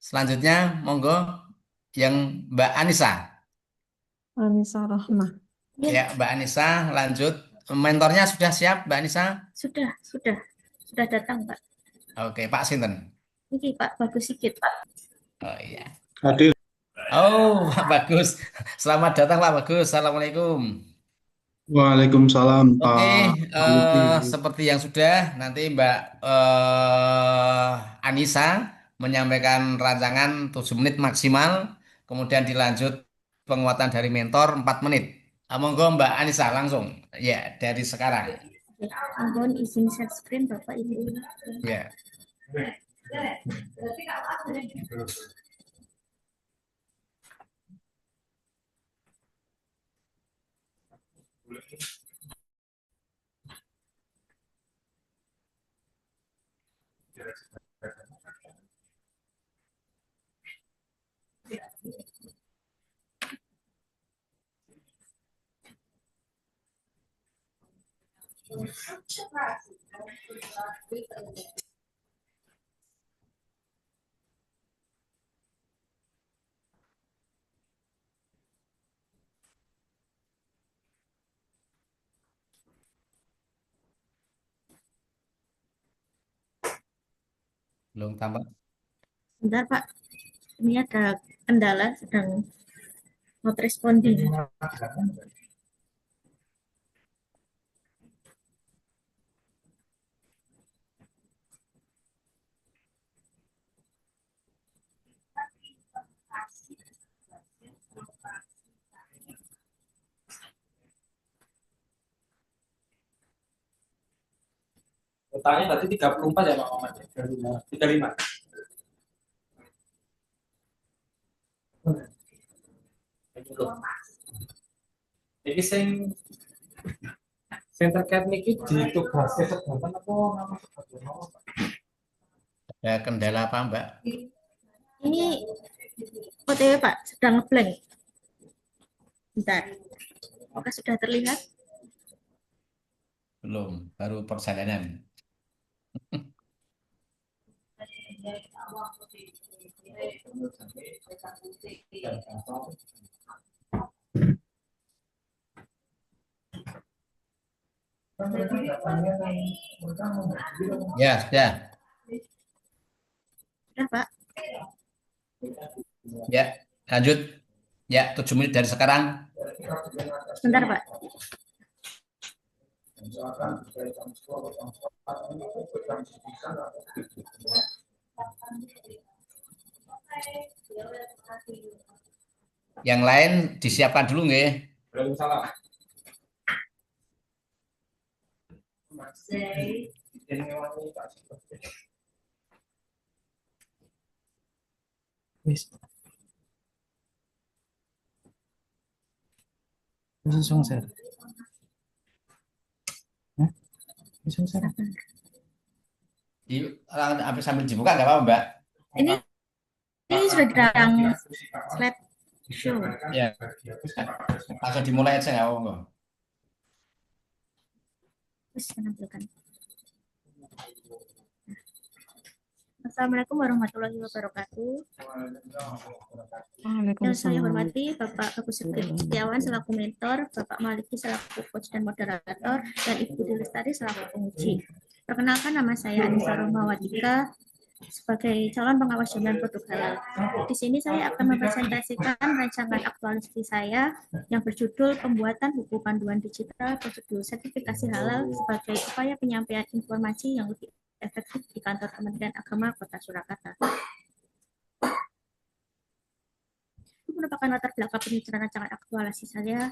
Selanjutnya, monggo yang Mbak Anissa. Anissa Rahma. Ya, Ya, Mbak Anissa, lanjut. Mentornya sudah siap, Mbak Anissa? sudah datang, Pak. Oke, Pak Sinten. Ini Pak Bagus Sikit. Oh iya. Hadir. Oh, Pak Bagus. Selamat datang, Pak Bagus. Assalamualaikum. Waalaikumsalam Oke, Pak Maliki. seperti yang sudah nanti Mbak Anissa menyampaikan rancangan 7 menit maksimal, kemudian dilanjut penguatan dari mentor 4 menit. Monggo Mbak Anissa langsung, ya dari sekarang. Ya, mohon izin share screen Bapak Ibu. Ya, belum tampak. Sebentar Pak, ini ada kendala sedang not responding. Totalnya tadi 34 ya Pak Muhammad? 35. Ini sing terkait niki ditugasi sedanten apa nama sebagainya? Ada kendala apa Mbak? Ini OTW Pak, sedang blank. Bentar. Apakah sudah terlihat? Belum, baru perjalanan. Ya, sudah. Sudah Pak. Ya, lanjut. Ya, 7 menit dari sekarang. Sebentar Pak. Yang lain disiapkan dulu nggih. Waalaikumsalam. Wis. Langsung share. Hah? Langsung share. Sambil sambil dibuka nggak apa-apa Mbak? Ini sudah di dalam slide show. Ya, langsung dimulai aja nggak apa-apa. Terus menampilkan. Assalamualaikum warahmatullahi wabarakatuh. Yang saya hormati Bapak Bagus Setiawan selaku mentor, Bapak Maliki selaku coach dan moderator, dan Ibu Dilestari selaku penguji. Perkenalkan, nama saya Anissa Romawatika sebagai calon pengawas jaminan produk halal. Di sini saya akan mempresentasikan rancangan aktualisasi saya yang berjudul Pembuatan Buku Panduan Digital Prosedur Sertifikasi Halal sebagai upaya penyampaian informasi yang lebih efektif di kantor Kementerian Agama Kota Surakarta. Itu merupakan latar belakang pemikiran rancangan aktualisasi saya.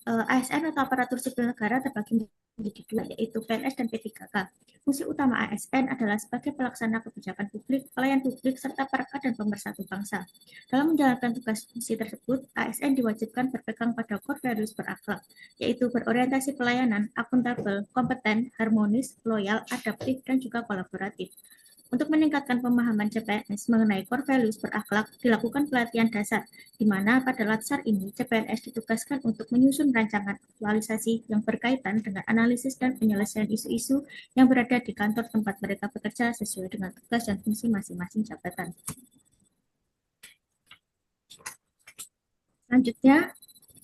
ASN atau aparatur sipil negara terbagi menjadi dua, yaitu PNS dan P3K. Fungsi utama ASN adalah sebagai pelaksana kebijakan publik, pelayan publik, serta perekat dan pemersatu bangsa. Dalam menjalankan tugas fungsi tersebut, ASN diwajibkan berpegang pada core values berakhlak, yaitu berorientasi pelayanan, akuntabel, kompeten, harmonis, loyal, adaptif, dan juga kolaboratif. Untuk meningkatkan pemahaman CPNS mengenai core values berakhlak, dilakukan pelatihan dasar, di mana pada latsar ini CPNS ditugaskan untuk menyusun rancangan aktualisasi yang berkaitan dengan analisis dan penyelesaian isu-isu yang berada di kantor tempat mereka bekerja sesuai dengan tugas dan fungsi masing-masing jabatan. Selanjutnya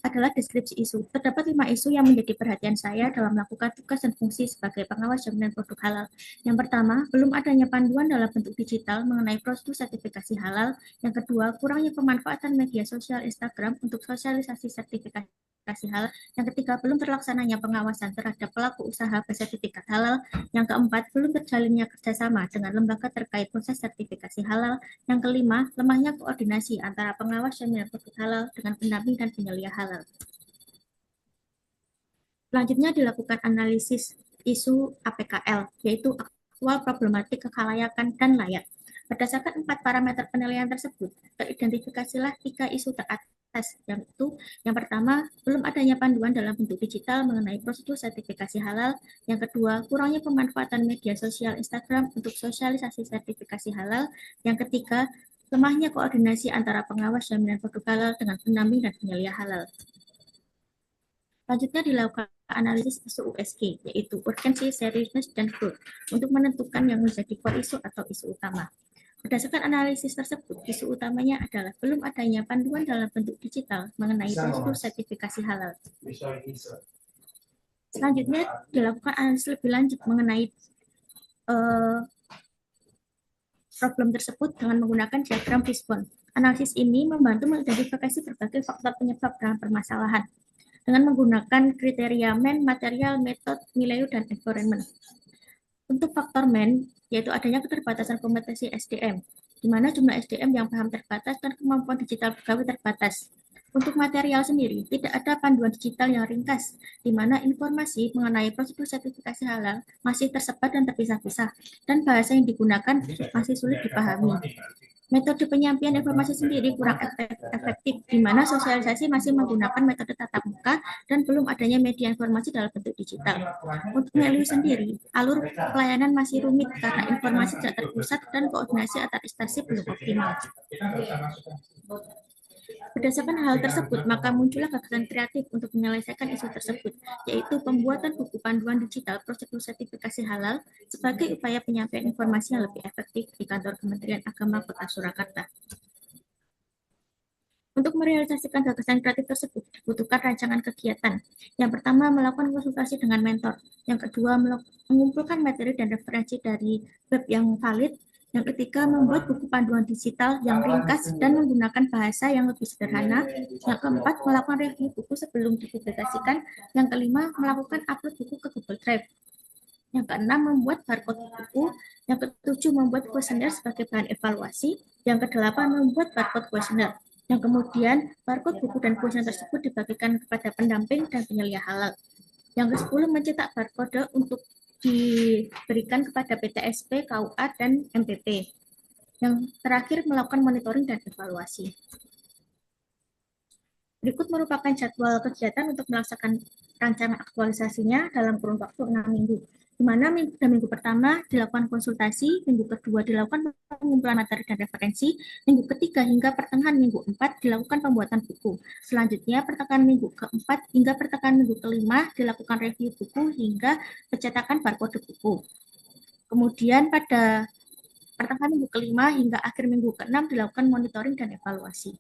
adalah deskripsi isu. Terdapat 5 isu yang menjadi perhatian saya dalam melakukan tugas dan fungsi sebagai pengawas jaminan produk halal. Yang pertama, belum adanya panduan dalam bentuk digital mengenai prosedur sertifikasi halal. Yang kedua, kurangnya pemanfaatan media sosial Instagram untuk sosialisasi sertifikasi halal. Yang ketiga, belum terlaksananya pengawasan terhadap pelaku usaha bersertifikat halal. Yang keempat, belum terjalinnya kerjasama dengan lembaga terkait proses sertifikasi halal. Yang kelima, lemahnya koordinasi antara pengawas jaminan produk halal dengan pendamping dan penyelia halal. Selanjutnya dilakukan analisis isu APKL, yaitu aktual problematik kekalayakan dan layak. Berdasarkan 4 parameter penilaian tersebut, teridentifikasilah 3 isu teratas, yaitu yang pertama, belum adanya panduan dalam bentuk digital mengenai prosedur sertifikasi halal. Yang kedua, kurangnya pemanfaatan media sosial Instagram untuk sosialisasi sertifikasi halal. Yang ketiga, lemahnya koordinasi antara pengawas jaminan produk halal dengan pendamping dan penyelia halal. Selanjutnya dilakukan analisis isu USG, yaitu urgency, seriousness, dan growth, untuk menentukan yang menjadi core isu atau isu utama. Berdasarkan analisis tersebut, isu utamanya adalah belum adanya panduan dalam bentuk digital mengenai prosedur sertifikasi halal. Selanjutnya dilakukan analisis lebih lanjut mengenai problem tersebut dengan menggunakan diagram fishbone. Analisis ini membantu mengidentifikasi berbagai faktor penyebab dalam permasalahan dengan menggunakan kriteria man, material, metode, nilai, dan environment. Untuk faktor man, yaitu adanya keterbatasan kompetensi SDM, di mana jumlah SDM yang paham terbatas dan kemampuan digital pegawai terbatas. Untuk material sendiri, tidak ada panduan digital yang ringkas, di mana informasi mengenai prosedur sertifikasi halal masih tersebar dan terpisah-pisah, dan bahasa yang digunakan masih sulit dipahami. Metode penyampaian informasi sendiri kurang efektif, di mana sosialisasi masih menggunakan metode tatap muka dan belum adanya media informasi dalam bentuk digital. Untuk value sendiri, alur pelayanan masih rumit karena informasi tidak terpusat dan koordinasi antar instansi belum optimal. Berdasarkan hal tersebut, maka muncullah gagasan kreatif untuk menyelesaikan isu tersebut, yaitu pembuatan buku panduan digital prosedur sertifikasi halal sebagai upaya penyampaian informasi yang lebih efektif di kantor Kementerian Agama Kota Surakarta. Untuk merealisasikan gagasan kreatif tersebut, dibutuhkan rancangan kegiatan. Yang pertama, melakukan konsultasi dengan mentor. Yang kedua, mengumpulkan materi dan referensi dari web yang valid. Yang ketiga, membuat buku panduan digital yang ringkas dan menggunakan bahasa yang lebih sederhana. Yang keempat, melakukan review buku sebelum dipublikasikan. Yang kelima, melakukan upload buku ke Google Drive. Yang keenam, membuat barcode buku. Yang ketujuh, membuat kuesioner sebagai bahan evaluasi. Yang kedelapan, membuat barcode kuesioner. Yang kemudian, barcode buku dan kuesioner tersebut dibagikan kepada pendamping dan penyelia halal. Yang ke-10, mencetak barcode untuk diberikan kepada PTSP, KUA, dan MPP. Yang terakhir, melakukan monitoring dan evaluasi. Berikut merupakan jadwal kegiatan untuk melaksanakan rancangan aktualisasinya dalam kurun waktu 6 minggu. Di mana minggu pertama dilakukan konsultasi, minggu kedua dilakukan pengumpulan materi dan referensi, minggu ketiga hingga pertengahan minggu 4 dilakukan pembuatan buku. Selanjutnya pertengahan minggu keempat hingga pertengahan minggu kelima dilakukan review buku hingga pencetakan barcode buku. Kemudian pada pertengahan minggu kelima hingga akhir minggu keenam dilakukan monitoring dan evaluasi.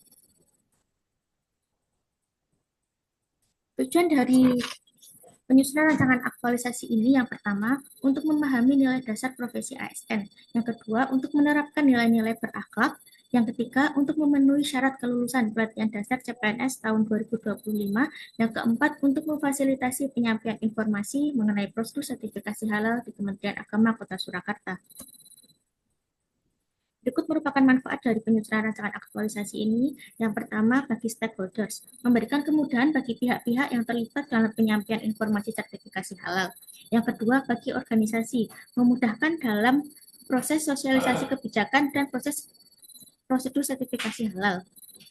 Tujuan dari penyusunan rancangan aktualisasi ini yang pertama, untuk memahami nilai dasar profesi ASN. Yang kedua, untuk menerapkan nilai-nilai berakhlak. Yang ketiga, untuk memenuhi syarat kelulusan pelatihan dasar CPNS tahun 2025. Yang keempat, untuk memfasilitasi penyampaian informasi mengenai prosedur sertifikasi halal di Kementerian Agama Kota Surakarta. Berikut merupakan manfaat dari penyusunan rancangan aktualisasi ini. Yang pertama, bagi stakeholders, memberikan kemudahan bagi pihak-pihak yang terlibat dalam penyampaian informasi sertifikasi halal. Yang kedua, bagi organisasi, memudahkan dalam proses sosialisasi kebijakan dan proses prosedur sertifikasi halal.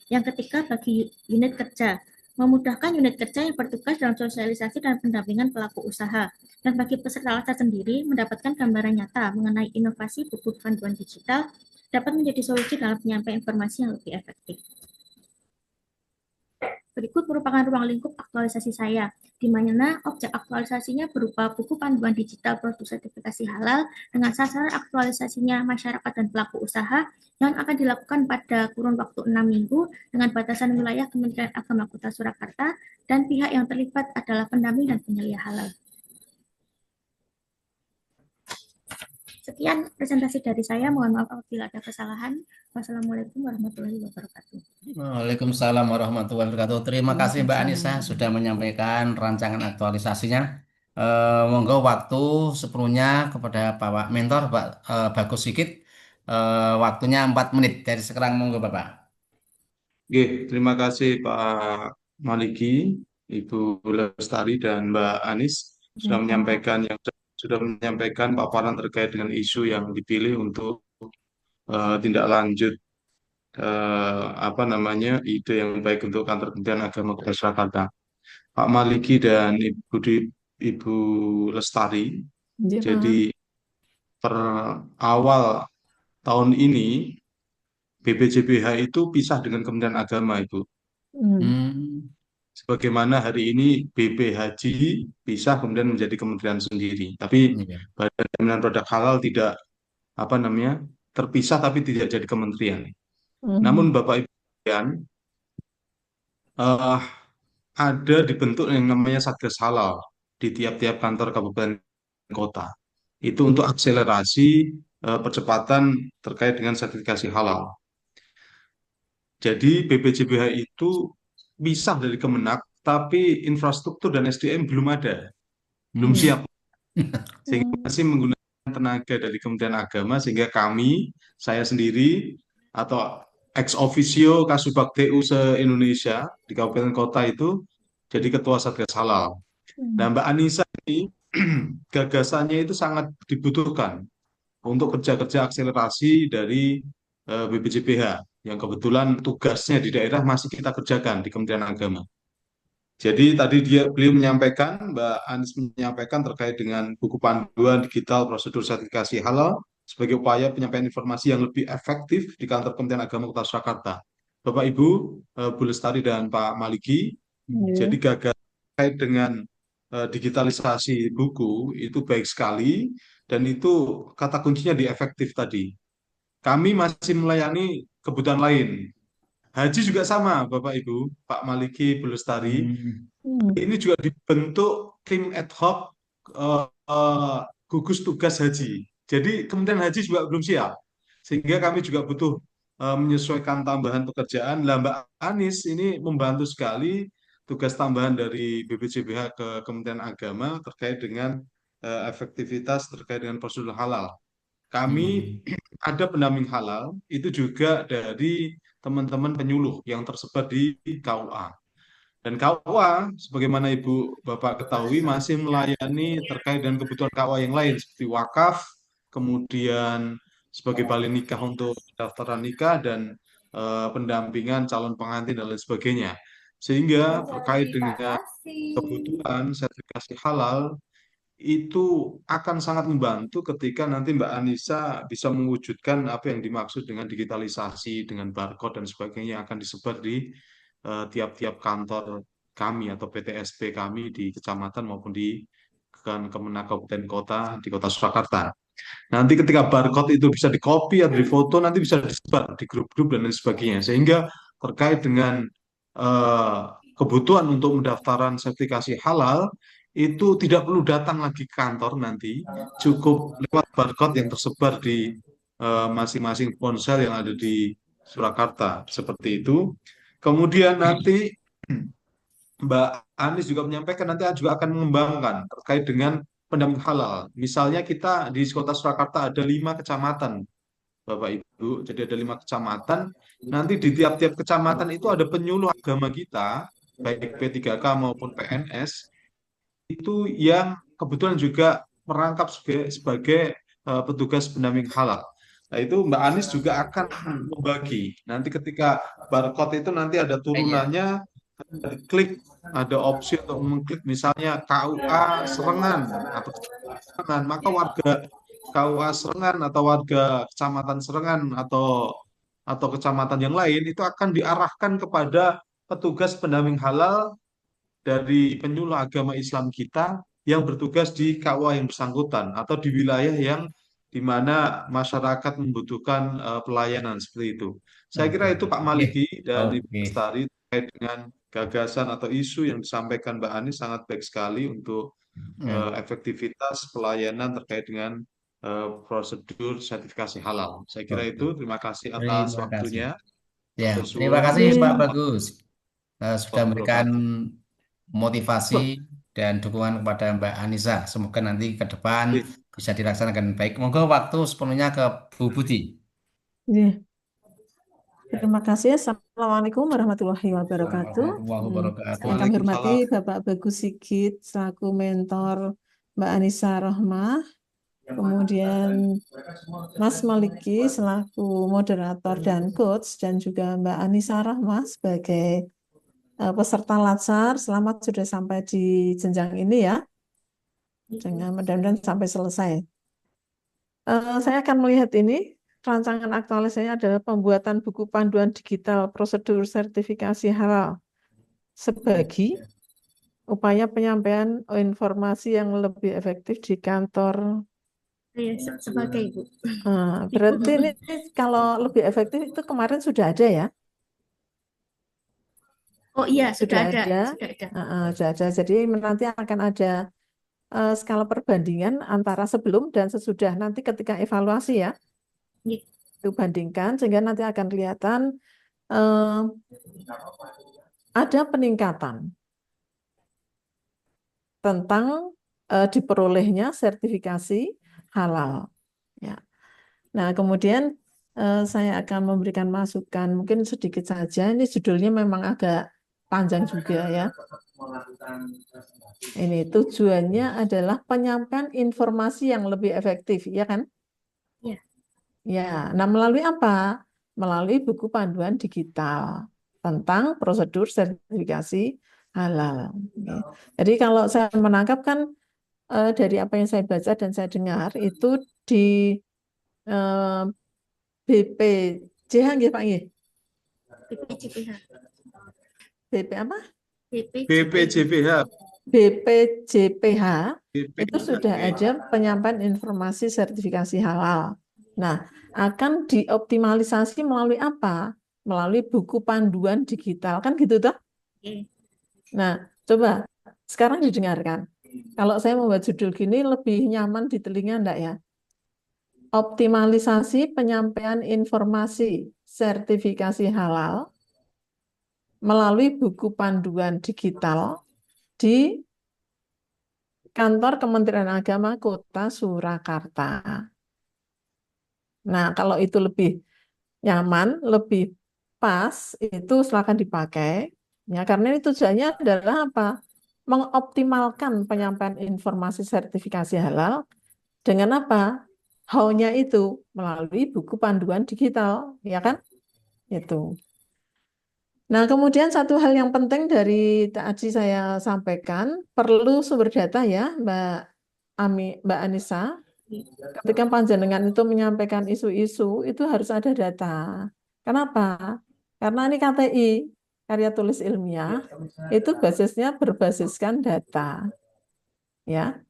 Yang ketiga, bagi unit kerja, memudahkan unit kerja yang bertugas dalam sosialisasi dan pendampingan pelaku usaha. Dan bagi peserta latar sendiri, mendapatkan gambaran nyata mengenai inovasi buku panduan digital dapat menjadi solusi dalam penyampaian informasi yang lebih efektif. Berikut merupakan ruang lingkup aktualisasi saya, di mana objek aktualisasinya berupa buku panduan digital produk sertifikasi halal dengan sasaran aktualisasinya masyarakat dan pelaku usaha yang akan dilakukan pada kurun waktu 6 minggu dengan batasan wilayah Kementerian Agama Kota Surakarta dan pihak yang terlibat adalah pendamping dan penyelia halal. Sekian presentasi dari saya. Mohon maaf apabila ada kesalahan. Wassalamualaikum warahmatullahi wabarakatuh. Waalaikumsalam warahmatullahi wabarakatuh. Terima kasih Mbak Anissa sudah menyampaikan rancangan aktualisasinya. Monggo waktu sepenuhnya kepada Bapak Mentor, Pak Bagus Sikit. Waktunya 4 menit dari sekarang, monggo Bapak. Oke, terima kasih Pak Maliki, Ibu Lestari dan Mbak Anis sudah menyampaikan paparan terkait dengan isu yang dipilih untuk tindak lanjut ide yang baik untuk kantor Kementerian Agama Kota Surakarta. Pak Maliki dan Ibu Lestari, jadi per awal tahun ini BPJBH itu pisah dengan Kementerian Agama, Ibu. Sebagaimana hari ini BP Haji pisah kemudian menjadi kementerian sendiri. Tapi Badan Jaminan Produk Halal tidak terpisah tapi tidak jadi kementerian. Namun Bapak Ibu sekalian, ada dibentuk yang namanya Satgas Halal di tiap-tiap kantor kabupaten kota. Itu untuk akselerasi percepatan terkait dengan sertifikasi halal. Jadi BPJBH itu pisah dari Kemenak, tapi infrastruktur dan SDM belum ada, belum siap. Sehingga masih menggunakan tenaga dari Kementerian Agama, sehingga saya sendiri, atau ex officio Kasubag TU se-Indonesia di kabupaten kota itu, jadi ketua Satgas Halal. Nah, Mbak Anissa ini, gagasannya itu sangat dibutuhkan untuk kerja-kerja akselerasi dari BPJBH yang kebetulan tugasnya di daerah masih kita kerjakan di Kementerian Agama. Jadi tadi beliau menyampaikan, Mbak Anies menyampaikan terkait dengan buku panduan digital prosedur sertifikasi halal sebagai upaya penyampaian informasi yang lebih efektif di kantor Kementerian Agama Kota Surakarta. Bapak Ibu, Bu Lestari dan Pak Maliki, jadi gagasan terkait dengan digitalisasi buku itu baik sekali, dan itu kata kuncinya di efektif tadi. Kami masih melayani kebutuhan lain. Haji juga sama, Bapak Ibu, Pak Maliki, Bu Lestari. Ini juga dibentuk tim ad hoc gugus tugas haji. Jadi Kementerian Haji juga belum siap. Sehingga kami juga butuh menyesuaikan tambahan pekerjaan. Lah Mbak Anis ini membantu sekali tugas tambahan dari BPJBH ke Kementerian Agama terkait dengan efektivitas terkait dengan prosedur halal. Kami ada pendamping halal, itu juga dari teman-teman penyuluh yang tersebar di KUA. Dan KUA, sebagaimana Ibu Bapak ketahui, masih melayani terkait dengan kebutuhan KUA yang lain, seperti wakaf, kemudian sebagai balai nikah untuk daftaran nikah, dan pendampingan calon pengantin, dan lain sebagainya. Sehingga terkait dengan kebutuhan sertifikasi halal, itu akan sangat membantu ketika nanti Mbak Anissa bisa mewujudkan apa yang dimaksud dengan digitalisasi, dengan barcode dan sebagainya yang akan disebar di tiap-tiap kantor kami atau PTSP kami di kecamatan maupun di Kemenak Kabupaten Kota di Kota Surakarta. Nanti ketika barcode itu bisa di-copy atau di-foto, nanti bisa disebar di grup-grup dan lain sebagainya. Sehingga terkait dengan kebutuhan untuk mendaftaran sertifikasi halal, itu tidak perlu datang lagi ke kantor nanti, cukup lewat barcode yang tersebar di masing-masing ponsel yang ada di Surakarta, seperti itu. Kemudian nanti Mbak Anies juga menyampaikan nanti juga akan mengembangkan terkait dengan pendamping halal. Misalnya kita di Kota Surakarta ada 5 kecamatan, Bapak Ibu, jadi ada 5 kecamatan. Nanti di tiap-tiap kecamatan itu ada penyuluh agama kita, baik P3K maupun PNS, itu yang kebetulan juga merangkap sebagai petugas pendamping halal. Nah, itu Mbak Anies juga akan membagi. Nanti ketika barcode itu nanti ada turunannya, klik, ada opsi untuk mengklik misalnya KUA Serengan atau Serengan, maka warga KUA Serengan atau warga Kecamatan Serengan atau kecamatan yang lain itu akan diarahkan kepada petugas pendamping halal dari penyuluh agama Islam kita yang bertugas di KUA yang bersangkutan atau di wilayah yang di mana masyarakat membutuhkan pelayanan seperti itu. Saya Oke. kira itu Pak Oke. Maliki dan Ibu Oke. Lestari terkait dengan gagasan atau isu yang disampaikan Mbak Anies sangat baik sekali untuk Ya. efektivitas pelayanan terkait dengan prosedur sertifikasi halal. Saya kira Oke. itu. Terima kasih atas Terima kasih. waktunya. Ya, Matur terima suwun. kasih Pak Iya. Bagus sudah memberikan Wabarakatuh. motivasi dan dukungan kepada Mbak Anissa. Semoga nanti ke depan bisa dilaksanakan baik. Monggo waktu sepenuhnya ke Bu Budi. Iya. Terima kasih. Assalamualaikum warahmatullahi wabarakatuh. Warahmatullahi wabarakatuh. Yang kami hormati Waalaikumsalam. Bapak Bagus Sigit selaku mentor Mbak Anissa Rohmah, kemudian Mas Maliki selaku moderator dan coach, dan juga Mbak Anissa Rohmah sebagai peserta latsar. Selamat sudah sampai di jenjang ini ya. Jangan mudah-mudahan sampai selesai. Saya akan melihat ini. Rancangan aktualisasinya adalah pembuatan buku panduan digital prosedur sertifikasi halal sebagai upaya penyampaian informasi yang lebih efektif di kantor. Ya, sebagai Ibu. Berarti ini kalau lebih efektif itu kemarin sudah ada ya? Oh iya, sudah ada. Ada. Sudah ada. Sudah ada. Jadi nanti akan ada skala perbandingan antara sebelum dan sesudah. Nanti ketika evaluasi ya, Iya. itu bandingkan sehingga nanti akan kelihatan ada peningkatan tentang diperolehnya sertifikasi halal. Ya. Nah, kemudian saya akan memberikan masukan mungkin sedikit saja. Ini judulnya memang agak panjang juga ya. Ini tujuannya adalah penyampaian informasi yang lebih efektif, ya kan? Iya. Ya, nah melalui apa? Melalui buku panduan digital tentang prosedur sertifikasi halal. Ya. Jadi kalau saya menangkap kan dari apa yang saya baca dan saya dengar itu di BPJH nggih Pak nggih? BPJPH. BP apa? BPJPH. BPJPH itu BPJPH. sudah ada penyampaian informasi sertifikasi halal. Nah, akan dioptimalisasi melalui apa? Melalui buku panduan digital, kan gitu toh? Oke. Nah, coba sekarang didengarkan. Kalau saya membuat judul gini lebih nyaman di telinga enggak ya? Optimalisasi penyampaian informasi sertifikasi halal melalui buku panduan digital di kantor Kementerian Agama Kota Surakarta. Nah, kalau itu lebih nyaman, lebih pas, itu silakan dipakai. Ya, karena ini tujuannya adalah apa? Mengoptimalkan penyampaian informasi sertifikasi halal dengan apa? How-nya itu melalui buku panduan digital, ya kan? Itu. Nah, kemudian satu hal yang penting dari tadi saya sampaikan, perlu sumber data ya, Mbak Anissa. Ketika panjenengan itu menyampaikan isu-isu, itu harus ada data. Kenapa? Karena ini KTI, karya tulis ilmiah, itu basisnya berbasiskan data. Ya.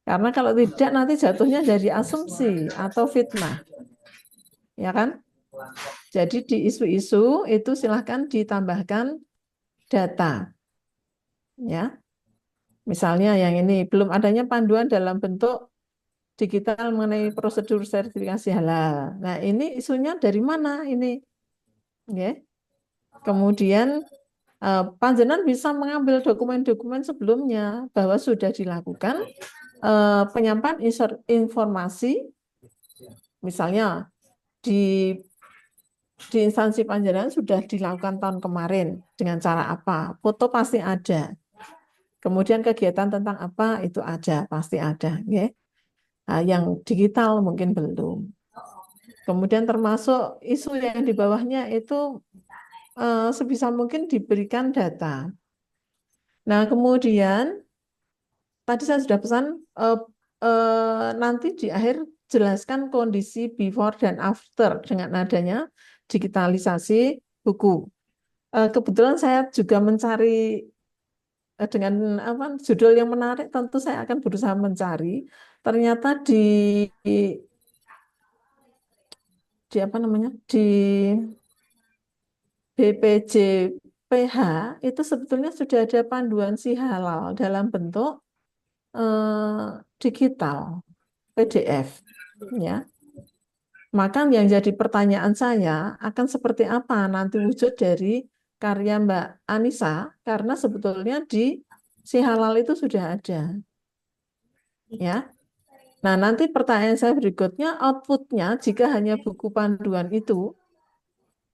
Karena kalau tidak nanti jatuhnya jadi asumsi atau fitnah. Ya kan? Jadi di isu-isu itu silahkan ditambahkan data. Ya. Misalnya yang ini, belum adanya panduan dalam bentuk digital mengenai prosedur sertifikasi halal. Nah, ini isunya dari mana ini? Ya. Kemudian panjenengan bisa mengambil dokumen-dokumen sebelumnya bahwa sudah dilakukan penyampaian informasi, misalnya di instansi panjenengan sudah dilakukan tahun kemarin dengan cara apa? Foto pasti ada. Kemudian kegiatan tentang apa itu ada, pasti ada, ya. Nah, yang digital mungkin belum. Kemudian termasuk isu yang di bawahnya itu sebisa mungkin diberikan data. Nah, kemudian tadi saya sudah pesan nanti di akhir jelaskan kondisi before dan after dengan adanya digitalisasi buku. kebetulan saya juga mencari dengan apa judul yang menarik, tentu saya akan berusaha mencari. Ternyata di apa namanya di BPJPH itu sebetulnya sudah ada panduan si halal dalam bentuk digital PDF, ya. Maka yang jadi pertanyaan saya akan seperti apa nanti wujud dari karya Mbak Anissa, karena sebetulnya di si halal itu sudah ada, ya. Nah, nanti pertanyaan saya berikutnya, outputnya jika hanya buku panduan itu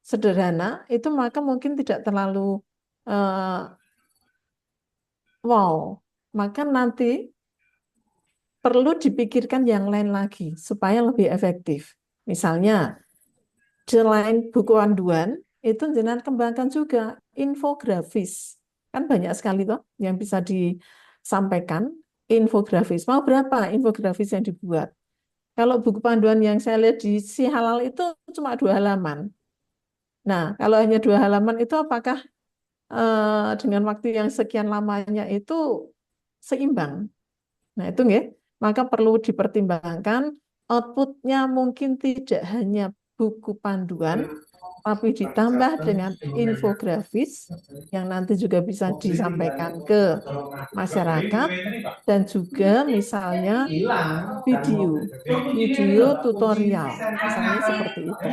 sederhana, itu maka mungkin tidak terlalu eh, wow. Maka nanti perlu dipikirkan yang lain lagi supaya lebih efektif. Misalnya, selain buku panduan, itu jangan kembangkan juga infografis. Kan banyak sekali toh yang bisa disampaikan infografis. Mau berapa infografis yang dibuat? Kalau buku panduan yang saya lihat di Si Halal itu cuma 2 halaman. Nah, kalau hanya 2 halaman itu apakah dengan waktu yang sekian lamanya itu seimbang? Nah, itu nggih. Maka perlu dipertimbangkan outputnya mungkin tidak hanya buku panduan, tapi ditambah dengan infografis yang nanti juga bisa disampaikan ke masyarakat dan juga misalnya video tutorial, misalnya seperti itu.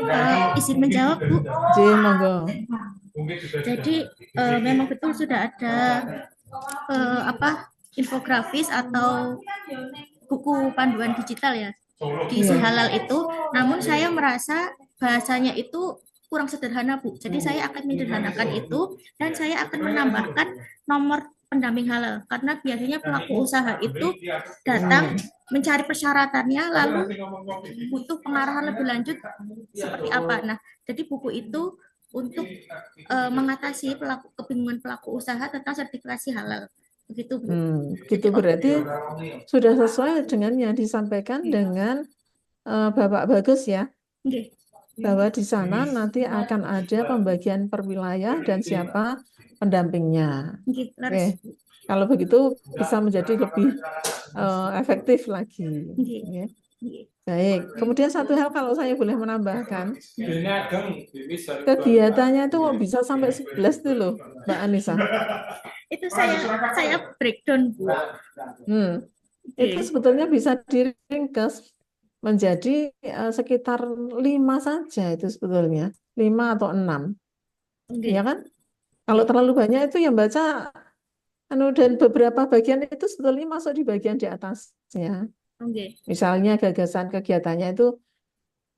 Ya, Izin menjawab, Bu. J, monggo. Jadi memang betul sudah ada infografis atau buku panduan digital ya di Si Halal itu. Namun saya merasa bahasanya itu kurang sederhana, Bu. Jadi saya akan menyederhanakan itu dan saya akan menambahkan nomor pendamping halal karena biasanya pelaku usaha itu datang mencari persyaratannya lalu butuh pengarahan lebih lanjut seperti apa. Nah, jadi buku itu untuk mengatasi kebingungan pelaku usaha tentang sertifikasi halal. Begitu, Bu. Gitu berarti sudah sesuai dengan yang disampaikan dengan Bapak Bagus ya, Nggih. bahwa di sana nanti akan ada pembagian per wilayah dan siapa pendampingnya. Nggih, Oke, laras. kalau begitu bisa menjadi lebih efektif lagi. Nggih. Ya. Nggih. Baik, kemudian satu hal kalau saya boleh menambahkan, Ini ageng, ini sorry. kegiatannya itu kok bisa sampai 11 tuh loh, Mbak Anissa. Itu saya breakdown, Bu. Itu Oke. sebetulnya bisa diringkas menjadi sekitar 5 saja itu sebetulnya, 5 atau 6, Oke. ya kan? Kalau terlalu banyak itu yang baca, dan beberapa bagian itu sebetulnya masuk di bagian di atasnya. Oke. Misalnya gagasan kegiatannya itu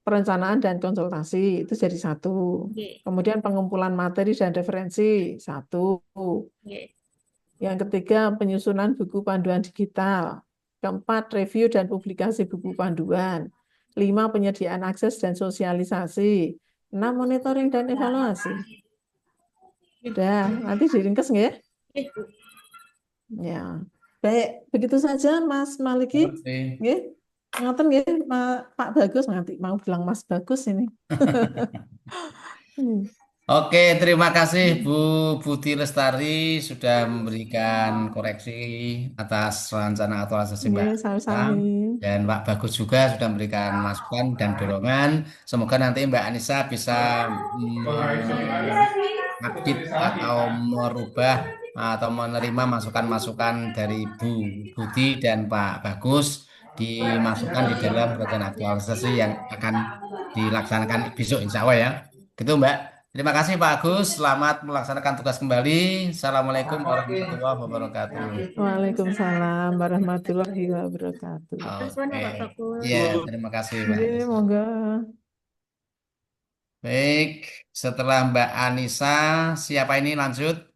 perencanaan dan konsultasi itu jadi 1. Oke. Kemudian pengumpulan materi dan referensi 1. Oke. Yang ketiga penyusunan buku panduan digital. Keempat review dan publikasi buku panduan. 5 penyediaan akses dan sosialisasi. 6 monitoring dan evaluasi. Udah, nanti diringkas nggak ya? Oke, Bu. Ya. Baik, begitu saja Mas Maliki. Oke. Nggih. Ngaten nggih, Pak Bagus nanti mau bilang Mas Bagus ini. Oke, terima kasih Bu Budi Lestari sudah memberikan koreksi atas rencana aktualisasi Mbak Nggih, Anissa. sami-sami. Dan Pak Bagus juga sudah memberikan masukan dan dorongan. Semoga nanti Mbak Anissa bisa mengupdate atau merubah atau menerima masukan-masukan dari Bu Budi dan Pak Bagus dimasukkan di dalam rencana aktualisasi yang akan dilaksanakan besok insya Allah ya. Gitu Mbak. Terima kasih Pak Agus. Selamat melaksanakan tugas kembali. Assalamualaikum warahmatullahi wabarakatuh. Waalaikumsalam warahmatullahi wabarakatuh. Oke. Ya, terima kasih Mbak Nggih, Anissa. monggo. Baik, setelah Mbak Anissa, siapa ini lanjut?